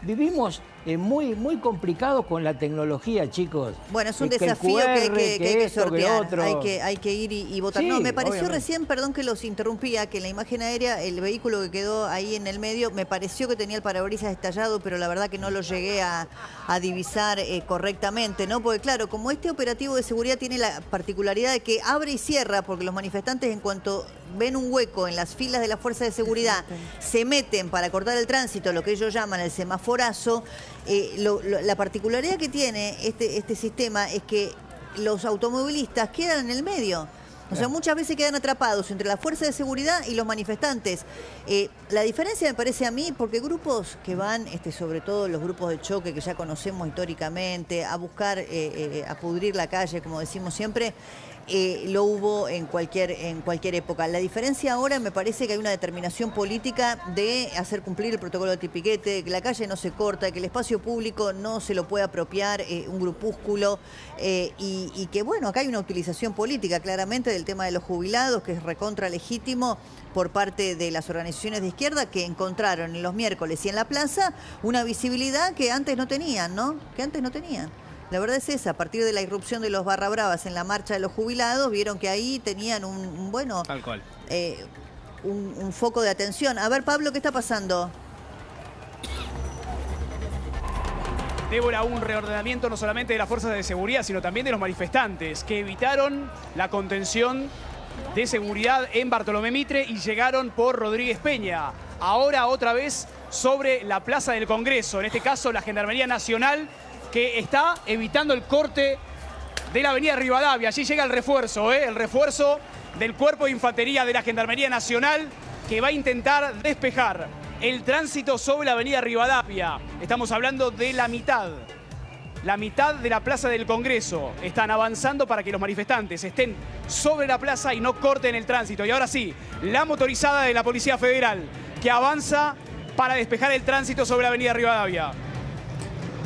vivimos muy complicados con la tecnología, chicos. Bueno, es un desafío que hay que sortear, hay que ir y votar. Sí, no, me pareció obviamente. recién, perdón que los interrumpía, que en la imagen aérea, el vehículo que quedó ahí en el medio, me pareció que tenía el parabrisas estallado, pero la verdad que no lo llegué a divisar correctamente, ¿no? Porque claro, como este operativo de seguridad tiene la particularidad de que abre y cierra, porque los manifestantes en cuanto ven un hueco en las filas de la fuerza de seguridad, se meten para cortar el tránsito, lo que ellos llaman el semaforazo. La particularidad que tiene este sistema es que los automovilistas quedan en el medio. O sea, muchas veces quedan atrapados entre la fuerza de seguridad y los manifestantes. La diferencia me parece a mí, porque grupos que van, sobre todo los grupos de choque que ya conocemos históricamente, a buscar, a pudrir la calle, como decimos siempre, lo hubo en cualquier época. La diferencia ahora me parece que hay una determinación política de hacer cumplir el protocolo de tipiquete, que la calle no se corta, que el espacio público no se lo puede apropiar un grupúsculo y que bueno, acá hay una utilización política claramente del tema de los jubilados, que es recontra legítimo por parte de las organizaciones de izquierda que encontraron en los miércoles y en la plaza una visibilidad que antes no tenían, ¿no? Que antes no tenían. La verdad es esa, a partir de la irrupción de los barra bravas en la marcha de los jubilados, vieron que ahí tenían un foco de atención. A ver, Pablo, ¿qué está pasando? Débora, un reordenamiento no solamente de las fuerzas de seguridad, sino también de los manifestantes, que evitaron la contención de seguridad en Bartolomé Mitre y llegaron por Rodríguez Peña. Ahora otra vez sobre la Plaza del Congreso, en este caso la Gendarmería Nacional, que está evitando el corte de la avenida Rivadavia. Allí llega el refuerzo del Cuerpo de Infantería de la Gendarmería Nacional, que va a intentar despejar el tránsito sobre la avenida Rivadavia. Estamos hablando de la mitad de la Plaza del Congreso. Están avanzando para que los manifestantes estén sobre la plaza y no corten el tránsito. Y ahora sí, la motorizada de la Policía Federal, que avanza para despejar el tránsito sobre la avenida Rivadavia.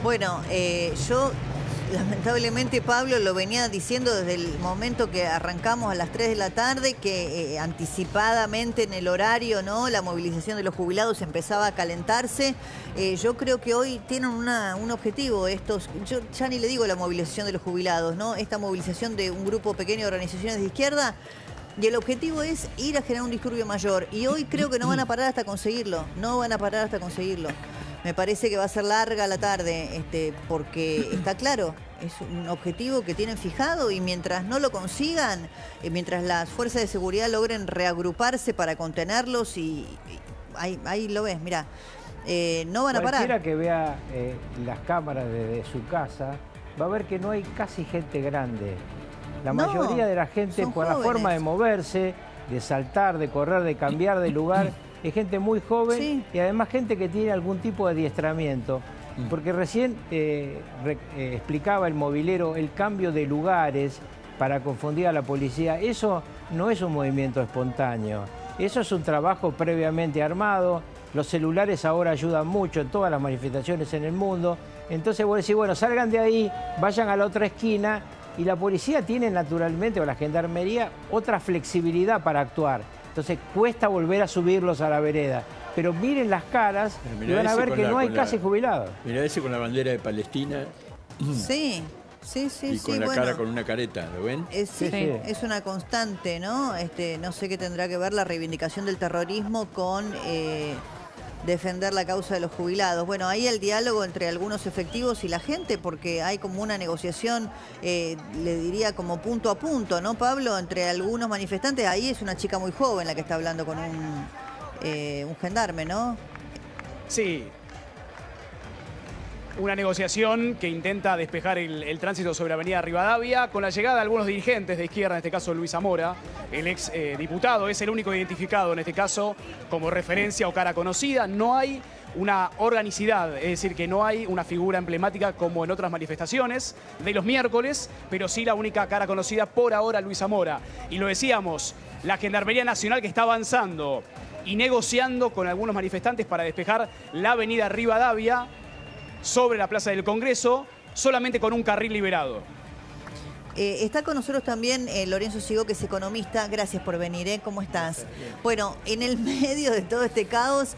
Bueno, yo lamentablemente, Pablo, lo venía diciendo desde el momento que arrancamos a las 3 de la tarde, que anticipadamente en el horario, ¿no?, la movilización de los jubilados empezaba a calentarse. Yo creo que hoy tienen un objetivo estos, yo ya ni le digo la movilización de los jubilados, ¿no?, esta movilización de un grupo pequeño de organizaciones de izquierda, y el objetivo es ir a generar un disturbio mayor. Y hoy creo que no van a parar hasta conseguirlo, Me parece que va a ser larga la tarde, porque está claro, es un objetivo que tienen fijado y mientras no lo consigan, mientras las fuerzas de seguridad logren reagruparse para contenerlos y ahí lo ves, mira, no van a parar. Cualquiera que vea las cámaras desde su casa va a ver que no hay casi gente grande. La mayoría de la gente, por la forma de moverse, de saltar, de correr, de cambiar de lugar, es gente muy joven y además gente que tiene algún tipo de adiestramiento. Porque recién explicaba el movilero el cambio de lugares para confundir a la policía. Eso no es un movimiento espontáneo. Eso es un trabajo previamente armado. Los celulares ahora ayudan mucho en todas las manifestaciones en el mundo. Entonces vos decís, bueno, salgan de ahí, vayan a la otra esquina. Y la policía tiene naturalmente, o la gendarmería, otra flexibilidad para actuar. Entonces cuesta volver a subirlos a la vereda. Pero miren las caras y van a ver que no hay casi jubilados. Mirá ese con la bandera de Palestina. Sí. Y con la cara con una careta, ¿lo ven? Sí, es una constante, ¿no? No sé qué tendrá que ver la reivindicación del terrorismo con defender la causa de los jubilados. Bueno, ahí el diálogo entre algunos efectivos y la gente, porque hay como una negociación, le diría como punto a punto, ¿no, Pablo? Entre algunos manifestantes, ahí es una chica muy joven la que está hablando con un gendarme, ¿no? Sí. Una negociación que intenta despejar el tránsito sobre la avenida Rivadavia con la llegada de algunos dirigentes de izquierda, en este caso Luis Zamora, el ex diputado, es el único identificado en este caso como referencia o cara conocida. No hay una organicidad, es decir, que no hay una figura emblemática como en otras manifestaciones de los miércoles, pero sí la única cara conocida por ahora, Luis Zamora. Y lo decíamos, la Gendarmería Nacional que está avanzando y negociando con algunos manifestantes para despejar la avenida Rivadavia sobre la Plaza del Congreso, solamente con un carril liberado. Está con nosotros también Lorenzo Sigó, que es economista. Gracias por venir, ¿eh? ¿Cómo estás? Bueno, en el medio de todo este caos,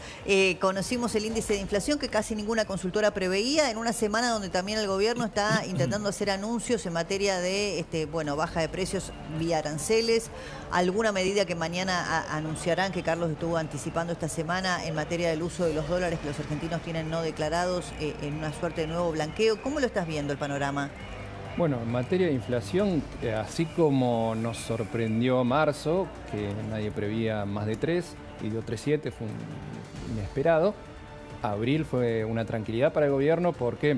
conocimos el índice de inflación que casi ninguna consultora preveía, en una semana donde también el gobierno está intentando hacer anuncios en materia de baja de precios vía aranceles, alguna medida que mañana anunciarán, que Carlos estuvo anticipando esta semana, en materia del uso de los dólares que los argentinos tienen no declarados, en una suerte de nuevo blanqueo. ¿Cómo lo estás viendo el panorama? Bueno, en materia de inflación, así como nos sorprendió marzo, que nadie prevía más de 3 y dio 3,7, fue inesperado. Abril fue una tranquilidad para el gobierno porque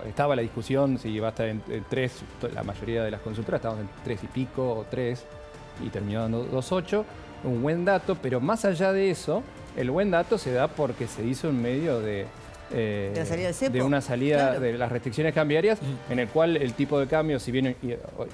estaba la discusión si iba a estar en 3, la mayoría de las consultoras estaban en 3 y pico o 3 y terminó dando 2,8, un buen dato, pero más allá de eso, el buen dato se da porque se hizo en medio de la salida del cepo. De una salida, claro, de las restricciones cambiarias, en el cual el tipo de cambio, si bien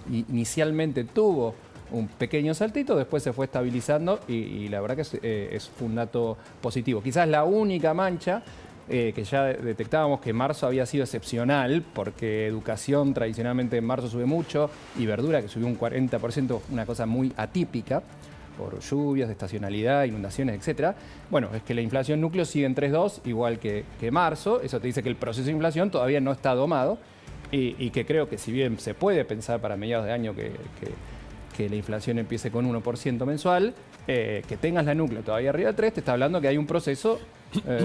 inicialmente tuvo un pequeño saltito, después se fue estabilizando y la verdad que es un dato positivo. Quizás la única mancha que ya detectábamos, que marzo había sido excepcional, porque educación tradicionalmente en marzo sube mucho, y verdura que subió un 40%, una cosa muy atípica, por lluvias, estacionalidad, inundaciones, etcétera. Bueno, es que la inflación núcleo sigue en 3,2, igual que marzo. Eso te dice que el proceso de inflación todavía no está domado y que creo que si bien se puede pensar para mediados de año que la inflación empiece con 1% mensual, que tengas la núcleo todavía arriba de 3, te está hablando que hay un proceso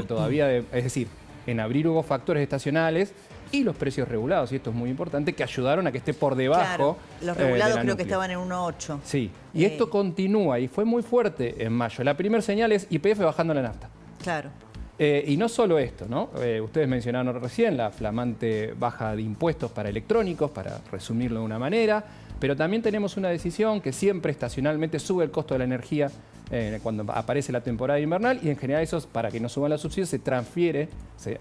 todavía es decir, en abril hubo factores estacionales y los precios regulados, y esto es muy importante, que ayudaron a que esté por debajo. Claro, los regulados creo que estaban en 1,8. Sí, y esto continúa y fue muy fuerte en mayo. La primera señal es YPF bajando la nafta. Claro. Y no solo esto, ¿no? Ustedes mencionaron recién la flamante baja de impuestos para electrónicos, para resumirlo de una manera, pero también tenemos una decisión que siempre estacionalmente sube el costo de la energía cuando aparece la temporada invernal, y en general eso, para que no suban los subsidios, se transfiere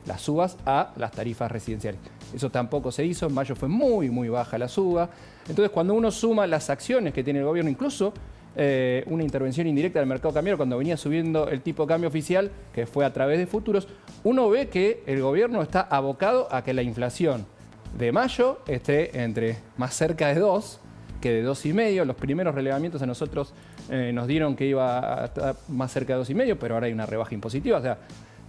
las subas a las tarifas residenciales. Eso tampoco se hizo, en mayo fue muy, muy baja la suba. Entonces, cuando uno suma las acciones que tiene el gobierno, incluso una intervención indirecta del mercado cambiario cuando venía subiendo el tipo de cambio oficial, que fue a través de futuros, uno ve que el gobierno está abocado a que la inflación de mayo esté más cerca de 2 que de 2,5. Los primeros relevamientos a nosotros nos dieron que iba a estar más cerca de 2,5, pero ahora hay una rebaja impositiva. O sea,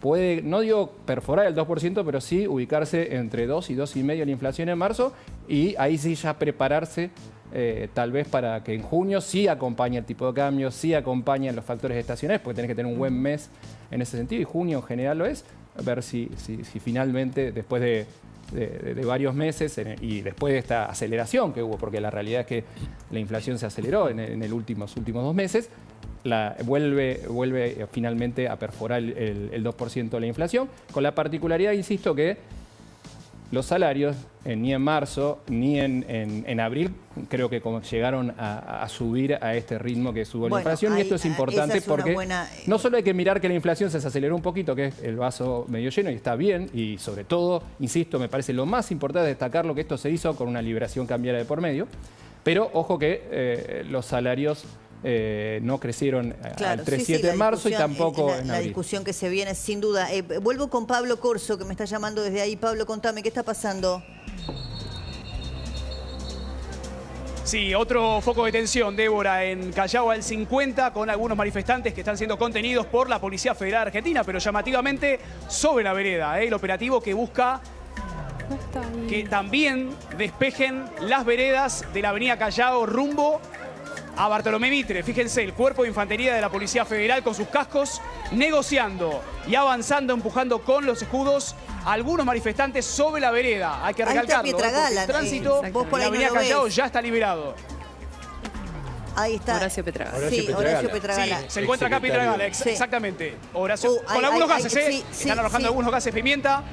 puede, no digo perforar el 2%, pero sí ubicarse entre 2 y 2,5 la inflación en marzo, y ahí sí ya prepararse tal vez para que en junio sí acompañe el tipo de cambio, sí acompañen los factores estacionales, porque tenés que tener un buen mes en ese sentido, y junio en general lo es. A ver si finalmente, después de varios meses y después de esta aceleración que hubo, porque la realidad es que la inflación se aceleró en los últimos 2 meses, vuelve finalmente a perforar el 2% de la inflación, con la particularidad, insisto, que los salarios ni en marzo ni en abril creo que llegaron a subir a este ritmo que subió la inflación, y esto es importante porque no solo hay que mirar que la inflación se aceleró un poquito, que es el vaso medio lleno y está bien, y sobre todo, insisto, me parece lo más importante destacarlo, que esto se hizo con una liberación cambiaria de por medio, pero ojo que los salarios no crecieron al 3,7 en marzo y tampoco en abril. La discusión que se viene, sin duda. Vuelvo con Pablo Corso, que me está llamando desde ahí. Pablo, contame, ¿qué está pasando? Sí, otro foco de tensión, Débora, en Callao al 50, con algunos manifestantes que están siendo contenidos por la Policía Federal Argentina, pero llamativamente sobre la vereda. El operativo que busca que también despejen las veredas de la avenida Callao rumbo a Bartolomé Mitre. Fíjense, el cuerpo de infantería de la Policía Federal con sus cascos, negociando y avanzando, empujando con los escudos a algunos manifestantes sobre la vereda. Hay que recalcarlo, porque el tránsito en la avenida Callao ya está liberado. Ahí está. Horacio Petragala. Sí, Horacio Petragala. Sí, se encuentra acá Petragala, exactamente. Horacio, con algunos gases, están arrojando algunos gases pimienta.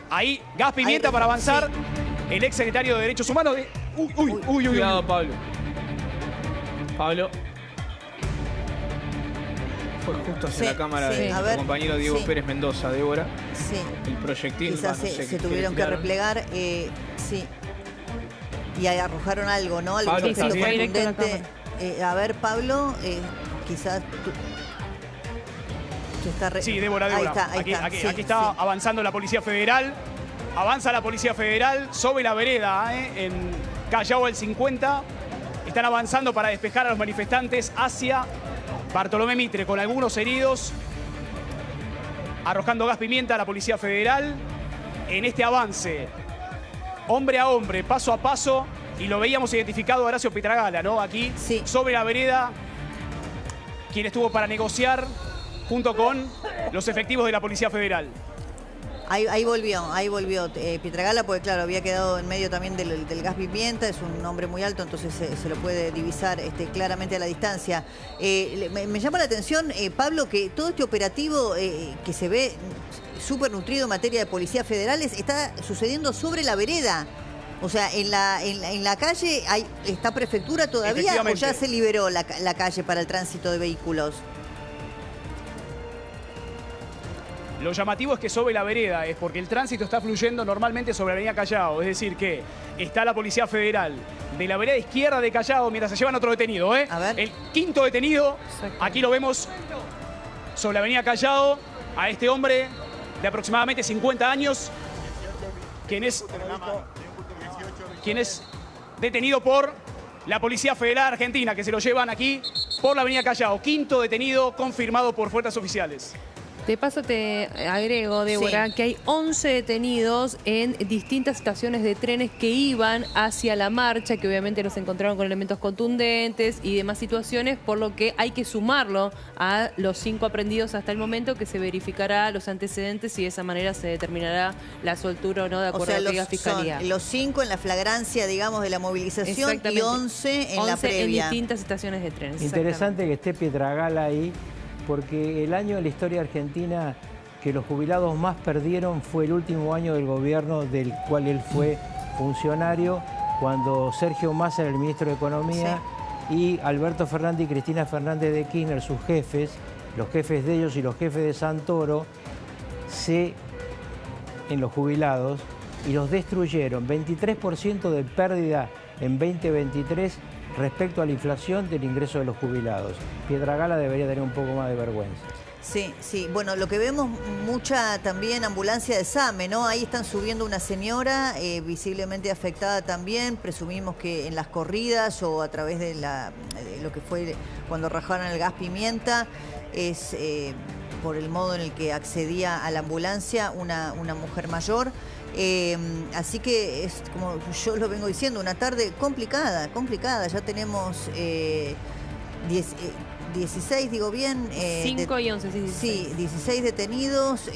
Ahí, gas pimienta para avanzar. El ex secretario de Derechos Humanos de... Uy. Cuidado, Pablo. Pablo. Fue justo hacia la cámara de tu compañero Diego Pérez Mendoza, Débora. Sí. El proyectil. Quizás se tuvieron que replegar. Sí. Y ahí arrojaron algo, ¿no? Algún objeto contundente. A ver, Pablo, quizás... Sí, Débora. Ahí está, aquí está avanzando la Policía Federal. Avanza la Policía Federal sobre la vereda, en Callao el 50. Están avanzando para despejar a los manifestantes hacia Bartolomé Mitre, con algunos heridos. Arrojando gas pimienta a la Policía Federal. En este avance, hombre a hombre, paso a paso, y lo veíamos identificado a Horacio Pietragala, ¿no? Aquí, sí, sobre la vereda, quien estuvo para negociar junto con los efectivos de la Policía Federal. Ahí volvió Pietragala, porque claro, había quedado en medio también del gas pimienta, es un hombre muy alto, entonces se lo puede divisar claramente a la distancia. Me llama la atención, Pablo, que todo este operativo que se ve súper nutrido en materia de policías federales está sucediendo sobre la vereda. O sea, en la calle está prefectura todavía, o ya se liberó la calle para el tránsito de vehículos. Lo llamativo es que sobre la vereda es porque el tránsito está fluyendo normalmente sobre la avenida Callao. Es decir, que está la Policía Federal de la vereda izquierda de Callao mientras se llevan otro detenido. A ver. El quinto detenido, aquí lo vemos sobre la avenida Callao, a este hombre de aproximadamente 50 años, quien es detenido por la Policía Federal Argentina, que se lo llevan aquí por la avenida Callao. Quinto detenido confirmado por fuerzas oficiales. De paso te agrego, Débora, que hay 11 detenidos en distintas estaciones de trenes que iban hacia la marcha, que obviamente los encontraron con elementos contundentes y demás situaciones, por lo que hay que sumarlo a los 5 aprendidos hasta el momento, que se verificará los antecedentes y de esa manera se determinará la soltura o no, de acuerdo a lo que diga Fiscalía. Son los 5 en la flagrancia, digamos, de la movilización y 11 en la previa. En distintas estaciones de trenes. Interesante que esté Pietragala ahí, porque el año de la historia argentina que los jubilados más perdieron fue el último año del gobierno del cual él fue funcionario, cuando Sergio Massa era el ministro de Economía, y Alberto Fernández y Cristina Fernández de Kirchner, sus jefes, los jefes de ellos y los jefes de Santoro, en los jubilados, y los destruyeron. 23% de pérdida en 2023 respecto a la inflación del ingreso de los jubilados. Pietragala debería tener un poco más de vergüenza. Sí, sí. Bueno, lo que vemos mucha también ambulancia de SAME, ¿no? Ahí están subiendo una señora visiblemente afectada también. Presumimos que en las corridas o a través de lo que fue cuando rajaron el gas pimienta, es por el modo en el que accedía a la ambulancia una mujer mayor. Así que es, como yo lo vengo diciendo, una tarde complicada. Ya tenemos 16, digo bien. 5 y 11, sí. Sí, 16 detenidos.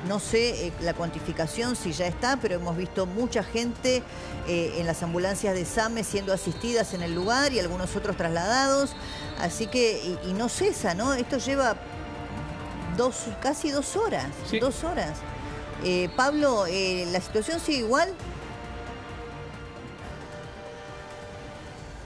No sé la cuantificación si ya está, pero hemos visto mucha gente en las ambulancias de SAME siendo asistidas en el lugar y algunos otros trasladados. Así que, y no cesa, ¿no? Esto lleva casi 2 horas. Sí. 2 horas. Pablo, ¿la situación sigue igual?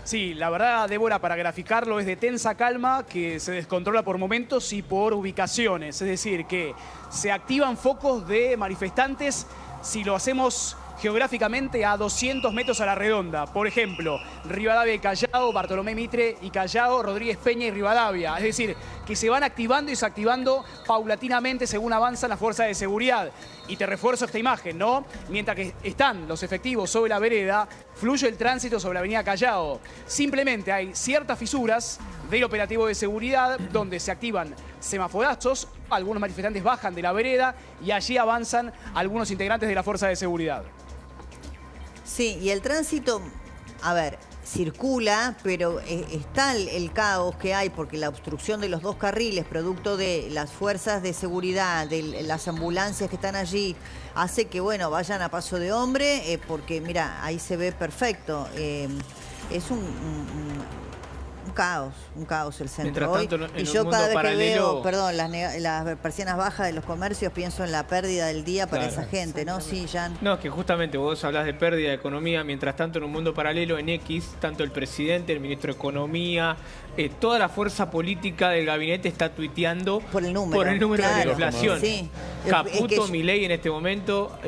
Sí, la verdad, Débora, para graficarlo, es de tensa calma, que se descontrola por momentos y por ubicaciones. Es decir, que se activan focos de manifestantes si lo hacemos geográficamente a 200 metros a la redonda. Por ejemplo, Rivadavia y Callao, Bartolomé Mitre y Callao, Rodríguez Peña y Rivadavia. Es decir, que se van activando y desactivando paulatinamente según avanzan las fuerzas de seguridad. Y te refuerzo esta imagen, ¿no? Mientras que están los efectivos sobre la vereda, fluye el tránsito sobre la avenida Callao. Simplemente hay ciertas fisuras del operativo de seguridad donde se activan semaforazos, algunos manifestantes bajan de la vereda y allí avanzan algunos integrantes de la fuerza de seguridad. Sí, y el tránsito, a ver, circula, pero está el caos que hay porque la obstrucción de los 2 carriles, producto de las fuerzas de seguridad, de las ambulancias que están allí, hace que, bueno, vayan a paso de hombre, porque, mira, ahí se ve perfecto. Es un caos el centro hoy. Y yo cada vez que veo, perdón, las persianas bajas de los comercios, pienso en la pérdida del día para esa gente, ¿no? Sí, Jan. No, es que justamente vos hablás de pérdida de economía, mientras tanto en un mundo paralelo, en X, tanto el presidente, el ministro de Economía, toda la fuerza política del gabinete está tuiteando por el número claro, de la inflación. Sí. Caputo, Milei en este momento,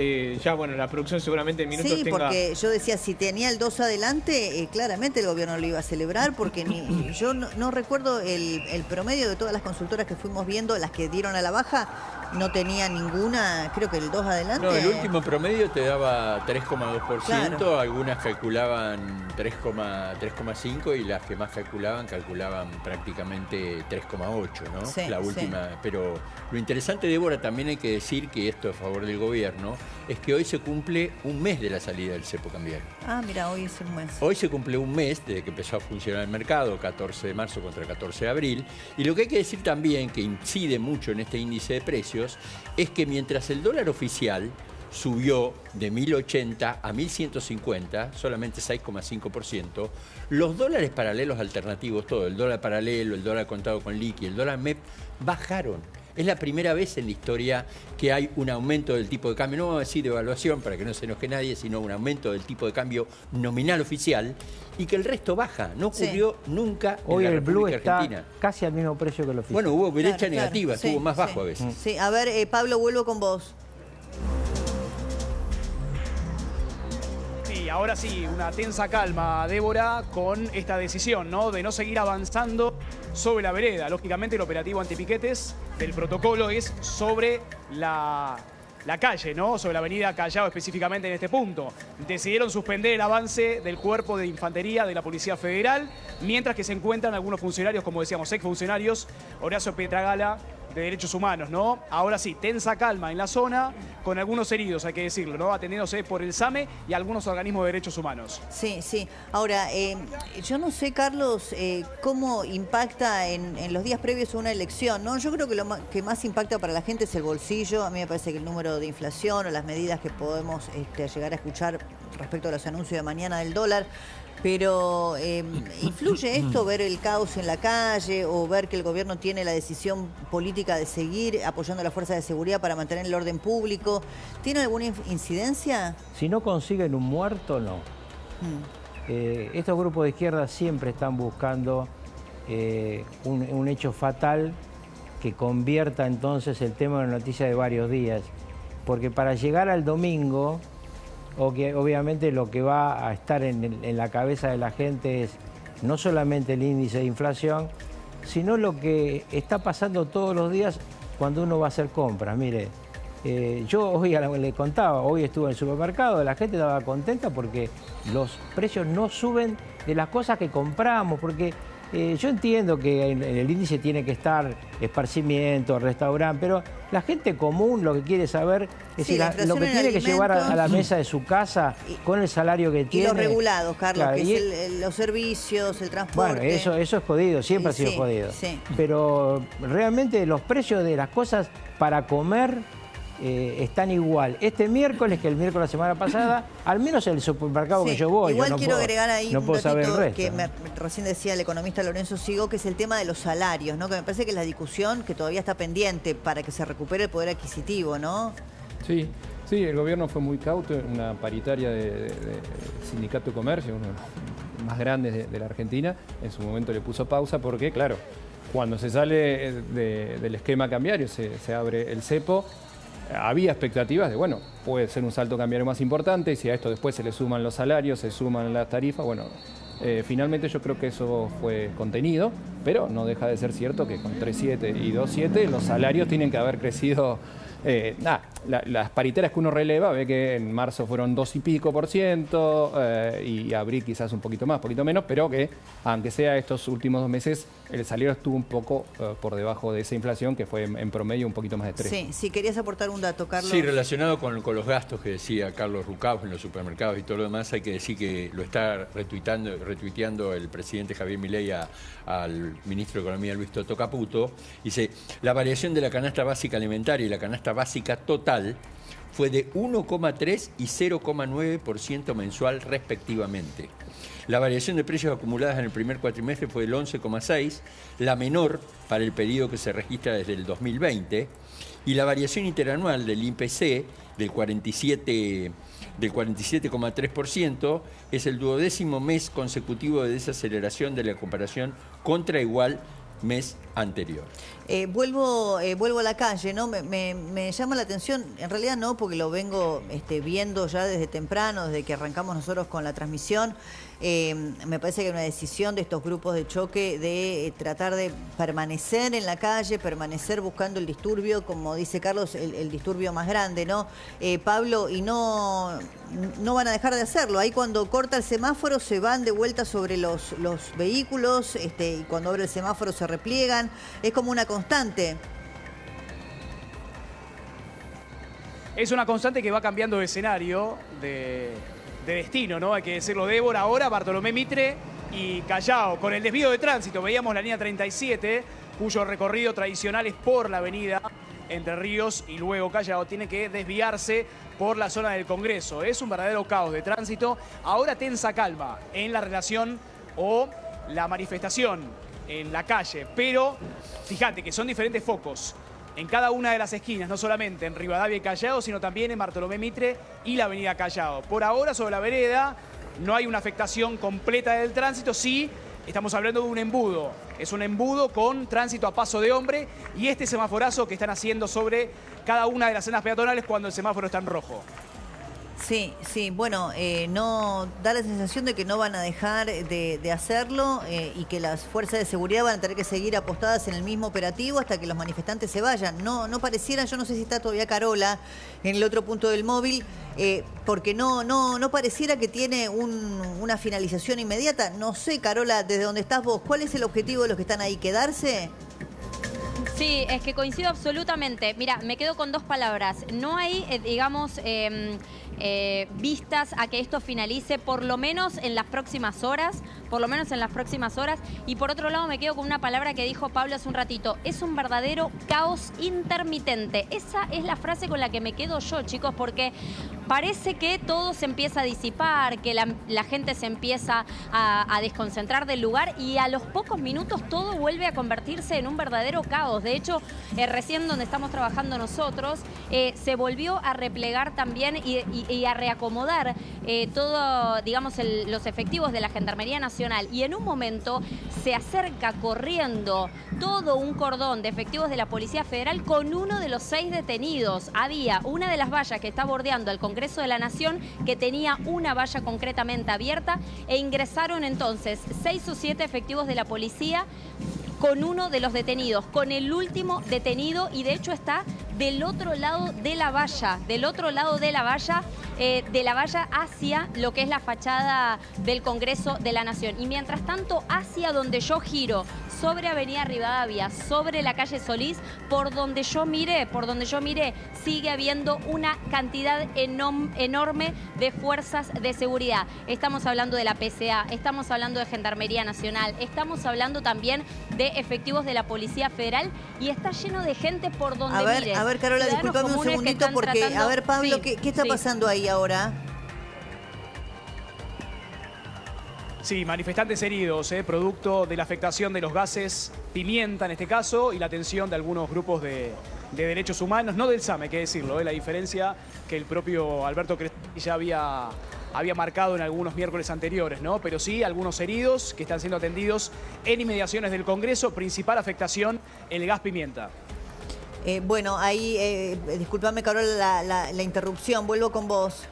ya bueno, la producción seguramente en minutos tenga... Sí, porque yo decía, si tenía el 2 adelante, claramente el gobierno lo iba a celebrar, porque yo no recuerdo el promedio de todas las consultoras que fuimos viendo, las que dieron a la baja, no tenía ninguna, creo que el 2 adelante. No, el último promedio te daba 3,2%, claro. Algunas calculaban 3,5 y las que más calculaban prácticamente 3,8, ¿no? Sí, la última. Sí. Pero lo interesante, Débora, también hay que decir que esto a favor del gobierno, es que hoy se cumple un mes de la salida del cepo cambiario. Ah, mira, hoy es un mes. Hoy se cumple un mes desde que empezó a funcionar el mercado, 14 de marzo contra 14 de abril. Y lo que hay que decir también, que incide mucho en este índice de precios, es que mientras el dólar oficial subió de 1.080 a 1.150, solamente 6,5%, los dólares paralelos alternativos, todo, el dólar paralelo, el dólar contado con liqui, el dólar MEP, bajaron. Es la primera vez en la historia que hay un aumento del tipo de cambio, no vamos a decir devaluación para que no se enoje nadie, sino un aumento del tipo de cambio nominal oficial y que el resto baja. No ocurrió nunca en la República Argentina. Está casi al mismo precio que el oficial. Bueno, hubo brecha negativa, estuvo más bajo a veces. Sí, a ver, Pablo, vuelvo con vos. Sí, ahora sí, una tensa calma, Débora, con esta decisión, ¿no? De no seguir avanzando sobre la vereda. Lógicamente el operativo antipiquetes del protocolo es sobre la calle, ¿no? Sobre la avenida Callao específicamente en este punto. Decidieron suspender el avance del cuerpo de infantería de la Policía Federal, mientras que se encuentran algunos funcionarios, como decíamos, exfuncionarios, Horacio Pietragala, de Derechos Humanos, ¿no? Ahora sí, tensa calma en la zona, con algunos heridos, hay que decirlo, ¿no? Atendiéndose por el SAME y algunos organismos de derechos humanos. Sí, sí. Ahora, yo no sé, Carlos, cómo impacta en los días previos a una elección, ¿no? Yo creo que lo que más impacta para la gente es el bolsillo. A mí me parece que el número de inflación o las medidas que podemos llegar a escuchar respecto a los anuncios de mañana del dólar. Pero ¿influye esto, ver el caos en la calle o ver que el gobierno tiene la decisión política de seguir apoyando a las fuerzas de seguridad para mantener el orden público? ¿Tiene alguna incidencia? Si no consiguen un muerto, no. Estos grupos de izquierda siempre están buscando un hecho fatal que convierta entonces el tema en una noticia de varios días. Porque para llegar al domingo, obviamente lo que va a estar en la cabeza de la gente es no solamente el índice de inflación, sino lo que está pasando todos los días cuando uno va a hacer compras. Mire, yo hoy le contaba, hoy estuve en el supermercado, la gente estaba contenta porque los precios no suben de las cosas que compramos, porque yo entiendo que en el índice tiene que estar esparcimiento, restaurante, pero la gente común lo que quiere saber es lo que tiene que llevar a la mesa de su casa con el salario que tiene. Y los regulados, Carlos, claro, que es los servicios, el transporte. Bueno, eso es jodido, siempre ha sido jodido. Sí. Pero realmente los precios de las cosas para comer están igual este miércoles que el miércoles de la semana pasada, al menos en el supermercado que yo voy. Igual yo quiero agregar ahí no un puedo saber el resto, que recién decía el economista Lorenzo Sigo, que es el tema de los salarios, ¿no? Que me parece que es la discusión que todavía está pendiente para que se recupere el poder adquisitivo, ¿no? Sí, el gobierno fue muy cauto en una paritaria de Sindicato de Comercio, uno de los más grandes de la Argentina. En su momento le puso pausa porque, claro, cuando se sale del esquema cambiario, se abre el cepo. Había expectativas de, bueno, puede ser un salto cambiario más importante y si a esto después se le suman los salarios, se suman las tarifas, bueno, finalmente yo creo que eso fue contenido, pero no deja de ser cierto que con 3,7 y 2,7 los salarios tienen que haber crecido. Las paritarias que uno releva ve que en marzo fueron 2 y pico % y abril quizás un poquito más, poquito menos, pero que aunque sea estos últimos 2 meses el salario estuvo un poco por debajo de esa inflación que fue en promedio un poquito más de 3. Sí, querías aportar un dato, Carlos. Sí, relacionado con los gastos que decía Carlos Rucauf en los supermercados y todo lo demás, hay que decir que lo está retuiteando el presidente Javier Milei al ministro de Economía Luis Toto Caputo. Dice, la variación de la canasta básica alimentaria y la canasta básica total fue de 1,3 y 0,9% mensual respectivamente. La variación de precios acumuladas en el primer cuatrimestre fue del 11,6, la menor para el periodo que se registra desde el 2020, y la variación interanual del IPC del 47,3% es el 12º mes consecutivo de desaceleración de la comparación contra igual mes anterior. Vuelvo a la calle, ¿no? Me llama la atención, en realidad no, porque lo vengo viendo ya desde temprano, desde que arrancamos nosotros con la transmisión. Me parece que hay una decisión de estos grupos de choque de tratar de permanecer en la calle, permanecer buscando el disturbio, como dice Carlos, el disturbio más grande, ¿no? Pablo, y no van a dejar de hacerlo. Ahí cuando corta el semáforo se van de vuelta sobre los vehículos, y cuando abre el semáforo se repliegan. Es como una constante. Es una constante que va cambiando de escenario, de destino, ¿no? Hay que decirlo, Débora. Ahora Bartolomé Mitre y Callao. Con el desvío de tránsito veíamos la línea 37, cuyo recorrido tradicional es por la avenida Entre Ríos y luego Callao. Tiene que desviarse por la zona del Congreso. Es un verdadero caos de tránsito. Ahora tensa calma en la relación o la manifestación en la calle. Pero fíjate que son diferentes focos en cada una de las esquinas, no solamente en Rivadavia y Callao, sino también en Bartolomé Mitre y la avenida Callao. Por ahora, sobre la vereda, no hay una afectación completa del tránsito. Sí, estamos hablando de un embudo. Es un embudo con tránsito a paso de hombre y este semaforazo que están haciendo sobre cada una de las zonas peatonales cuando el semáforo está en rojo. Sí, bueno, no da la sensación de que no van a dejar de hacerlo y que las fuerzas de seguridad van a tener que seguir apostadas en el mismo operativo hasta que los manifestantes se vayan. No pareciera, yo no sé si está todavía Carola en el otro punto del móvil, porque no pareciera que tiene una finalización inmediata. No sé, Carola, desde donde estás vos, ¿cuál es el objetivo de los que están ahí? ¿Quedarse? Sí, es que coincido absolutamente. Mira, me quedo con dos palabras. No hay, digamos, vistas a que esto finalice, por lo menos en las próximas horas. Y por otro lado me quedo con una palabra que dijo Pablo hace un ratito. Es un verdadero caos intermitente. Esa es la frase con la que me quedo yo, chicos, porque parece que todo se empieza a disipar, que la gente se empieza a desconcentrar del lugar y a los pocos minutos todo vuelve a convertirse en un verdadero caos. De hecho, recién donde estamos trabajando nosotros, se volvió a replegar también y a reacomodar todo, digamos, los efectivos de la Gendarmería Nacional. Y en un momento se acerca corriendo todo un cordón de efectivos de la Policía Federal con uno de los 6 detenidos. Había una de las vallas que está bordeando el Congreso de la Nación que tenía una valla concretamente abierta e ingresaron entonces 6 o 7 efectivos de la policía con uno de los detenidos, con el último detenido, y de hecho está del otro lado de la valla, hacia lo que es la fachada del Congreso de la Nación. Y mientras tanto, hacia donde yo giro, sobre Avenida Rivadavia, sobre la calle Solís, por donde yo mire, sigue habiendo una cantidad enorme de fuerzas de seguridad. Estamos hablando de la PCA, estamos hablando de Gendarmería Nacional, estamos hablando también de efectivos de la Policía Federal y está lleno de gente por donde mire. A ver, Carola, disculpame un segundito porque, a ver, Pablo, sí, ¿qué está pasando ahí ahora? Sí, manifestantes heridos, producto de la afectación de los gases pimienta en este caso y la atención de algunos grupos de derechos humanos, no del SAME, hay que decirlo, la diferencia que el propio Alberto Crespi ya había marcado en algunos miércoles anteriores, ¿no? Pero sí, algunos heridos que están siendo atendidos en inmediaciones del Congreso, principal afectación, el gas pimienta. Bueno, ahí, discúlpame, Carola, la interrupción, vuelvo con vos.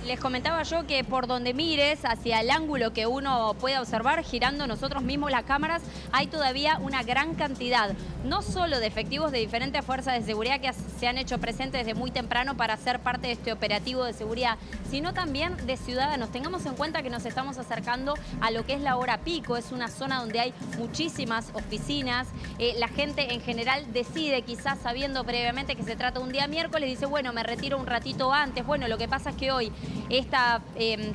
Les comentaba yo que por donde mires, hacia el ángulo que uno pueda observar, girando nosotros mismos las cámaras, hay todavía una gran cantidad, no solo de efectivos de diferentes fuerzas de seguridad que se han hecho presentes desde muy temprano para ser parte de este operativo de seguridad, sino también de ciudadanos. Tengamos en cuenta que nos estamos acercando a lo que es la hora pico, es una zona donde hay muchísimas oficinas, la gente en general decide, quizás sabiendo previamente que se trata de un día miércoles, dice, bueno, me retiro un ratito antes. Bueno, lo que pasa es que hoy esta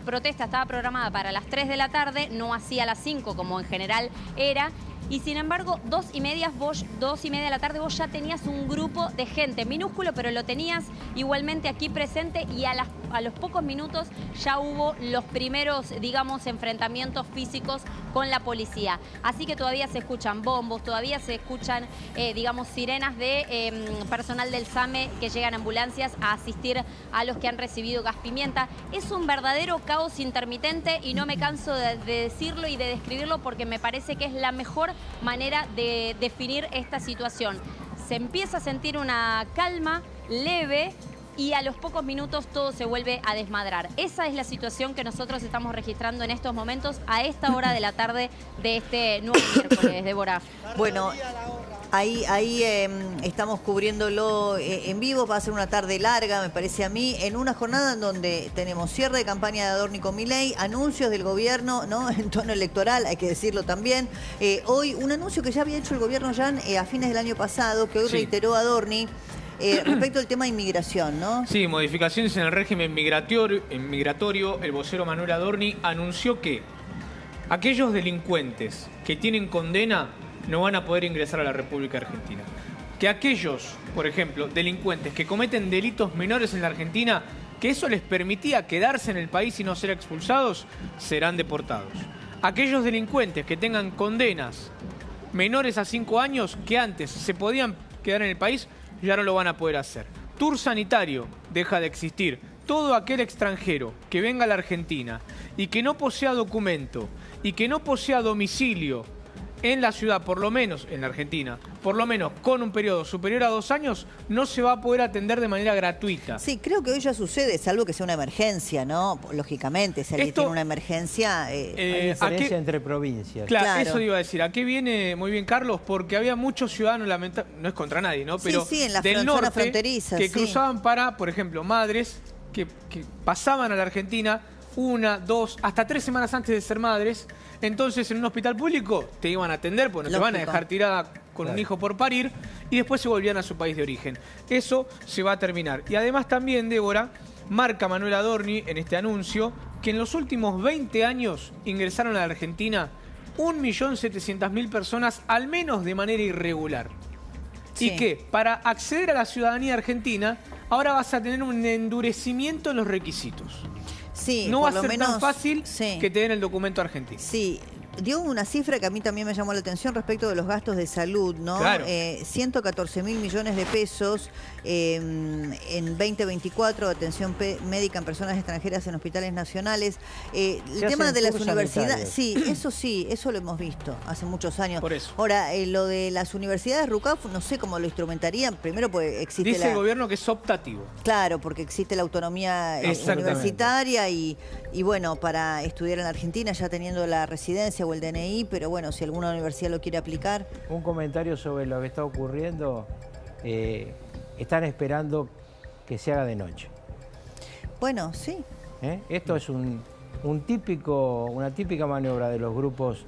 protesta estaba programada para las 3 de la tarde, no hacía las 5 como en general era. Y sin embargo, 2:30 de la tarde vos ya tenías un grupo de gente, minúsculo, pero lo tenías igualmente aquí presente y a los pocos minutos ya hubo los primeros, digamos, enfrentamientos físicos con la policía. Así que todavía se escuchan bombos, todavía se escuchan, digamos, sirenas de personal del SAME que llegan a ambulancias a asistir a los que han recibido gas pimienta. Es un verdadero caos intermitente y no me canso de decirlo y de describirlo porque me parece que es la mejor manera de definir esta situación. Se empieza a sentir una calma leve y a los pocos minutos todo se vuelve a desmadrar. Esa es la situación que nosotros estamos registrando en estos momentos a esta hora de la tarde de este nuevo miércoles, Débora. Bueno, ahí estamos cubriéndolo en vivo. Va a ser una tarde larga, me parece a mí, en una jornada en donde tenemos cierre de campaña de Adorni con Milei, anuncios del gobierno, ¿no?, en tono electoral, hay que decirlo también. Hoy un anuncio que ya había hecho el gobierno Jan a fines del año pasado, que hoy reiteró Adorni, respecto al tema de inmigración, ¿no? Sí, modificaciones en el régimen migratorio. El vocero Manuel Adorni anunció que aquellos delincuentes que tienen condena no van a poder ingresar a la República Argentina. Que aquellos, por ejemplo, delincuentes que cometen delitos menores en la Argentina, que eso les permitía quedarse en el país y no ser expulsados, serán deportados. Aquellos delincuentes que tengan condenas menores a 5 años, que antes se podían quedar en el país, ya no lo van a poder hacer. Tour sanitario deja de existir. Todo aquel extranjero que venga a la Argentina y que no posea documento y que no posea domicilio en la ciudad, por lo menos en la Argentina, por lo menos con un periodo superior a 2 años, no se va a poder atender de manera gratuita. Sí, creo que hoy ya sucede, salvo que sea una emergencia, ¿no? Lógicamente, si alguien tiene una emergencia... hay diferencia entre provincias. Claro, eso iba a decir. ¿A qué viene muy bien, Carlos? Porque había muchos ciudadanos, no es contra nadie, ¿no? Pero sí, en la del norte fronteriza, que cruzaban para, por ejemplo, madres que pasaban a la Argentina 1, 2, hasta 3 semanas antes de ser madres. Entonces, en un hospital público te iban a atender porque no te van a dejar tirada con un hijo por parir y después se volvían a su país de origen. Eso se va a terminar. Y además también, Débora, marca Manuel Adorni en este anuncio que en los últimos 20 años ingresaron a la Argentina 1.700.000 personas, al menos de manera irregular. Sí. Y que para acceder a la ciudadanía argentina, ahora vas a tener un endurecimiento en los requisitos. Sí, no va a ser tan fácil que te den el documento argentino. Sí. Dio una cifra que a mí también me llamó la atención respecto de los gastos de salud, ¿no? Claro. 114.000 millones de pesos en 2024, atención médica en personas extranjeras en hospitales nacionales. El tema de las universidades, sí, eso lo hemos visto hace muchos años. Por eso. Ahora, lo de las universidades RUCAF, no sé cómo lo instrumentarían. Primero, pues existe Dice el gobierno que es optativo. Claro, porque existe la autonomía universitaria y bueno, para estudiar en la Argentina ya teniendo la residencia o el DNI, pero bueno, si alguna universidad lo quiere aplicar. Un comentario sobre lo que está ocurriendo. Están esperando que se haga de noche. Bueno, sí. Esto es una típica maniobra de los grupos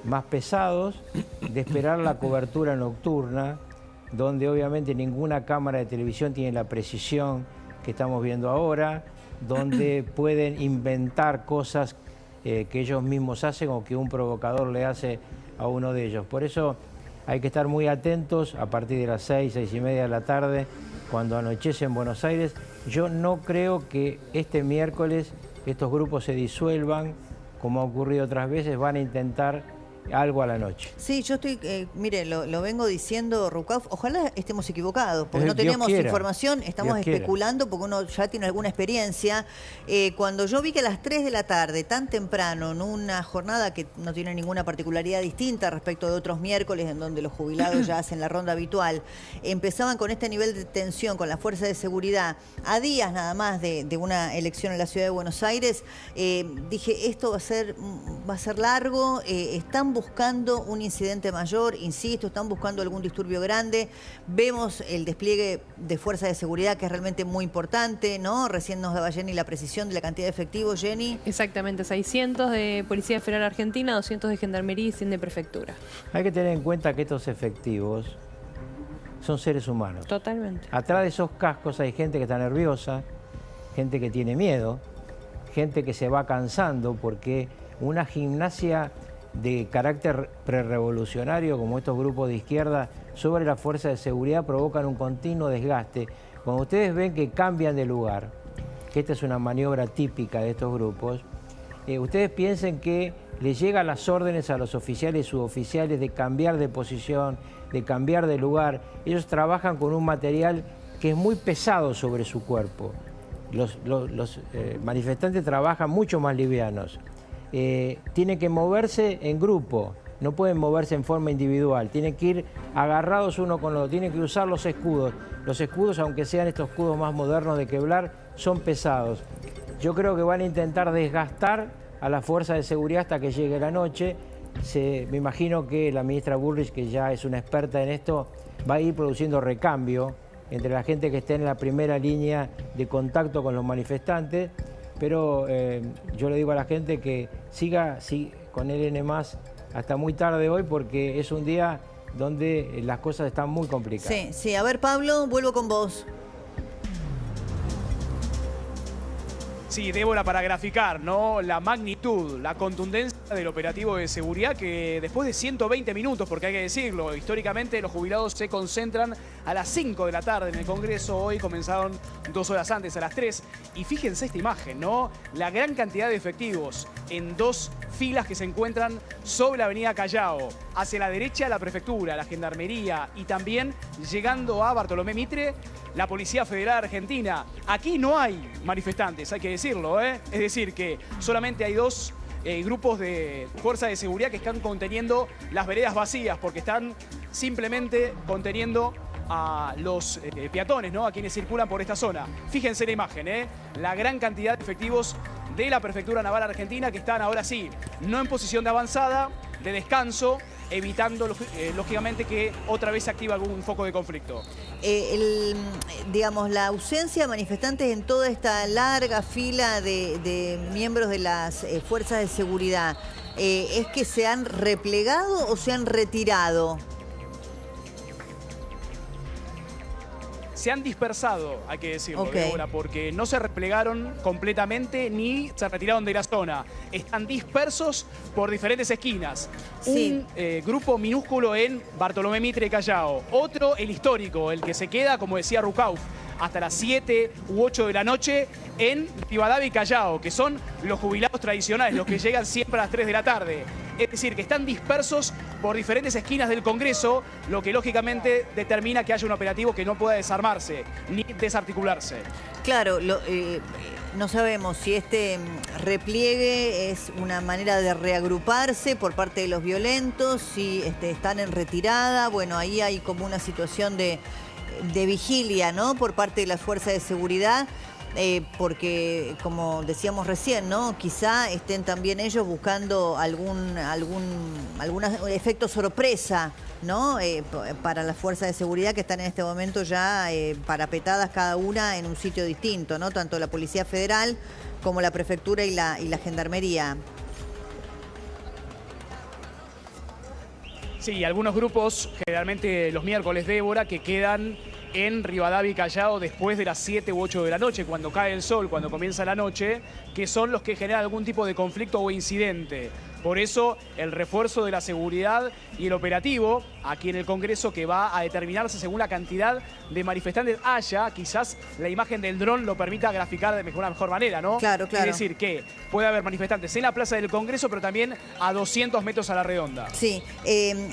más pesados de esperar la cobertura nocturna, donde obviamente ninguna cámara de televisión tiene la precisión que estamos viendo ahora, donde pueden inventar cosas que ellos mismos hacen o que un provocador le hace a uno de ellos. Por eso hay que estar muy atentos a partir de las 6, 6:30 de la tarde, cuando anochece en Buenos Aires. Yo no creo que este miércoles estos grupos se disuelvan, como ha ocurrido otras veces. Van a intentar algo a la noche. Sí, yo estoy, mire, lo vengo diciendo, RUCAF, ojalá estemos equivocados, porque no tenemos información, estamos especulando, porque uno ya tiene alguna experiencia. Cuando yo vi que a las 3 de la tarde, tan temprano, en una jornada que no tiene ninguna particularidad distinta respecto de otros miércoles, en donde los jubilados ya hacen la ronda habitual, empezaban con este nivel de tensión, con la fuerza de seguridad, a días nada más de una elección en la ciudad de Buenos Aires, dije, esto va a ser largo, están buscando un incidente mayor, insisto, están buscando algún disturbio grande. Vemos el despliegue de fuerza de seguridad, que es realmente muy importante, ¿no? Recién nos daba Jenny la precisión de la cantidad de efectivos, Jenny. Exactamente, 600 de Policía Federal Argentina, 200 de Gendarmería y 100 de Prefectura. Hay que tener en cuenta que estos efectivos son seres humanos. Totalmente. Atrás de esos cascos hay gente que está nerviosa, gente que tiene miedo, gente que se va cansando porque una gimnasia de carácter prerrevolucionario como estos grupos de izquierda sobre la fuerza de seguridad provocan un continuo desgaste. Cuando ustedes ven que cambian de lugar, que esta es una maniobra típica de estos grupos, ustedes piensen que les llegan las órdenes a los oficiales y suboficiales de cambiar de posición, de cambiar de lugar. Ellos trabajan con un material que es muy pesado sobre su cuerpo. Los manifestantes trabajan mucho más livianos. Tienen que moverse en grupo, no pueden moverse en forma individual, tienen que ir agarrados uno con el otro, tienen que usar los escudos. Los escudos, aunque sean estos escudos más modernos de Kevlar, son pesados. Yo creo que van a intentar desgastar a la fuerza de seguridad hasta que llegue la noche. Me imagino que la ministra Bullrich, que ya es una experta en esto, va a ir produciendo recambio entre la gente que esté en la primera línea de contacto con los manifestantes, pero yo le digo a la gente que siga con el N+ hasta muy tarde hoy, porque es un día donde las cosas están muy complicadas. Sí, sí. A ver, Pablo, vuelvo con vos. Sí, Débora, para graficar, ¿no?, la magnitud, la contundencia del operativo de seguridad que después de 120 minutos, porque hay que decirlo, históricamente los jubilados se concentran a las 5 de la tarde en el Congreso, hoy comenzaron 2 horas antes, a las 3. Y fíjense esta imagen, ¿no?, la gran cantidad de efectivos en 2 filas que se encuentran sobre la avenida Callao. Hacia la derecha la prefectura, la gendarmería y también llegando a Bartolomé Mitre, la Policía Federal Argentina. Aquí no hay manifestantes, hay que decirlo, ¿eh? Es decir, que solamente hay 2 grupos de fuerza de seguridad que están conteniendo las veredas vacías, porque están simplemente conteniendo a los peatones, ¿no?, a quienes circulan por esta zona. Fíjense la imagen, la gran cantidad de efectivos de la Prefectura Naval Argentina que están ahora sí, no en posición de avanzada, de descanso, evitando lógicamente que otra vez se active algún foco de conflicto. Digamos, la ausencia de manifestantes en toda esta larga fila de miembros de las fuerzas de seguridad, ¿es que se han replegado o se han retirado? Se han dispersado, hay que decirlo, Okay. Débora, porque no se replegaron completamente ni se retiraron de la zona. Están dispersos por diferentes esquinas. Sí. Un grupo minúsculo en Bartolomé Mitre y Callao. Otro, el histórico, el que se queda, como decía Rucauf, hasta las 7 u 8 de la noche en Rivadavia y Callao, que son los jubilados tradicionales, los que llegan siempre a las 3 de la tarde. Es decir, que están dispersos por diferentes esquinas del Congreso, lo que lógicamente determina que haya un operativo que no pueda desarmarse ni desarticularse. Claro, no sabemos si este repliegue es una manera de reagruparse por parte de los violentos, si están en retirada. Bueno, ahí hay como una situación de vigilia, ¿no?, por parte de las fuerzas de seguridad. Porque, como decíamos recién, ¿no?, quizá estén también ellos buscando algún efecto sorpresa, ¿no?, para las fuerzas de seguridad que están en este momento ya parapetadas cada una en un sitio distinto, ¿no?, tanto la Policía Federal como la Prefectura y la Gendarmería. Sí, algunos grupos, generalmente los miércoles, Débora, que quedan en Rivadavia y Callao después de las 7 u 8 de la noche, cuando cae el sol, cuando comienza la noche, que son los que generan algún tipo de conflicto o incidente. Por eso, el refuerzo de la seguridad y el operativo aquí en el Congreso, que va a determinarse según la cantidad de manifestantes haya. Quizás la imagen del dron lo permita graficar de una mejor manera, ¿no? Claro, claro. Es decir, que puede haber manifestantes en la plaza del Congreso, pero también a 200 metros a la redonda. Sí,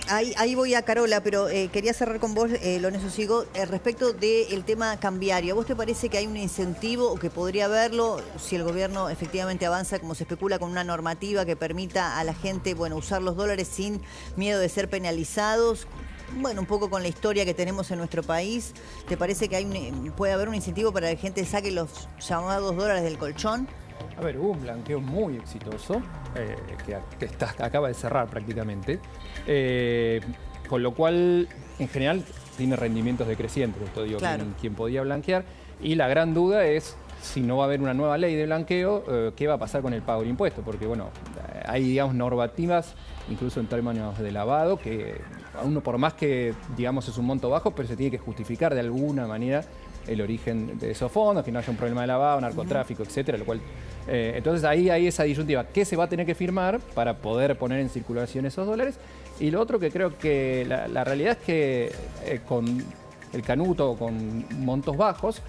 ahí voy a Carola, pero quería cerrar con vos, Lorenzo Sigo, respecto del tema cambiario. ¿A vos te parece que hay un incentivo o que podría haberlo si el gobierno efectivamente avanza, como se especula, con una normativa que permita a la gente, bueno, usar los dólares sin miedo de ser penalizados? Bueno, un poco con la historia que tenemos en nuestro país, ¿te parece que puede haber un incentivo para que la gente saque los llamados dólares del colchón? A ver, hubo un blanqueo muy exitoso que acaba de cerrar prácticamente, con lo cual, en general, tiene rendimientos decrecientes. Esto digo, Claro. quien podía blanquear. Y la gran duda es si no va a haber una nueva ley de blanqueo, ¿qué va a pasar con el pago del impuesto? Porque, bueno, hay, digamos, normativas, incluso en términos de lavado, que uno, por más que, digamos, es un monto bajo, pero se tiene que justificar de alguna manera el origen de esos fondos, que no haya un problema de lavado, narcotráfico, etcétera, lo cual... entonces ahí hay esa disyuntiva. ¿Qué se va a tener que firmar para poder poner en circulación esos dólares? Y lo otro que creo que la realidad es que con el canuto, con montos bajos,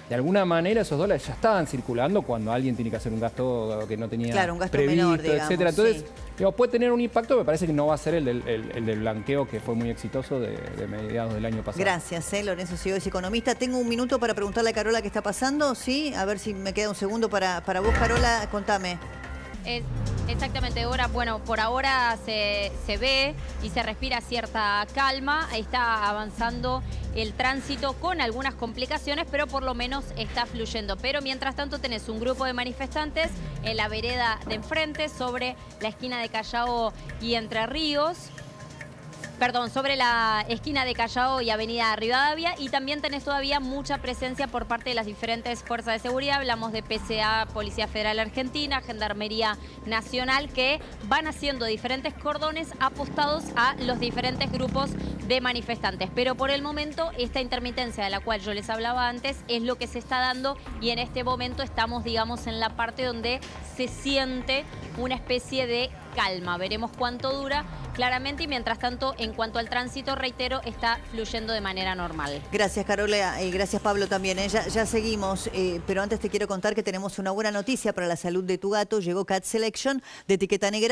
de alguna manera esos dólares ya estaban circulando cuando alguien tiene que hacer un gasto que no tenía un gasto previsto, menor, digamos, etcétera. Entonces, sí. digamos, puede tener un impacto, me parece que no va a ser el del blanqueo, que fue muy exitoso de mediados del año pasado. Gracias, Lorenzo Sigo es economista. Tengo un minuto para preguntarle a Carola qué está pasando, ¿sí? A ver si me queda un segundo para vos, Carola, contame. Exactamente, Débora. Bueno, por ahora se ve y se respira cierta calma. Está avanzando el tránsito con algunas complicaciones, pero por lo menos está fluyendo. Pero mientras tanto tenés un grupo de manifestantes en la vereda de enfrente, sobre la esquina de Callao y Entre Ríos. Perdón, sobre la esquina de Callao y Avenida Rivadavia, y también tenés todavía mucha presencia por parte de las diferentes fuerzas de seguridad. Hablamos de PCA, Policía Federal Argentina, Gendarmería Nacional, que van haciendo diferentes cordones apostados a los diferentes grupos de manifestantes. Pero por el momento, esta intermitencia de la cual yo les hablaba antes es lo que se está dando, y en este momento estamos, digamos, en la parte donde se siente una especie de calma. Veremos cuánto dura, claramente, y mientras tanto, en cuanto al tránsito, reitero, está fluyendo de manera normal. Gracias, Carola, y gracias, Pablo, también. Ya seguimos, pero antes te quiero contar que tenemos una buena noticia para la salud de tu gato. Llegó Cat Selection de etiqueta negra.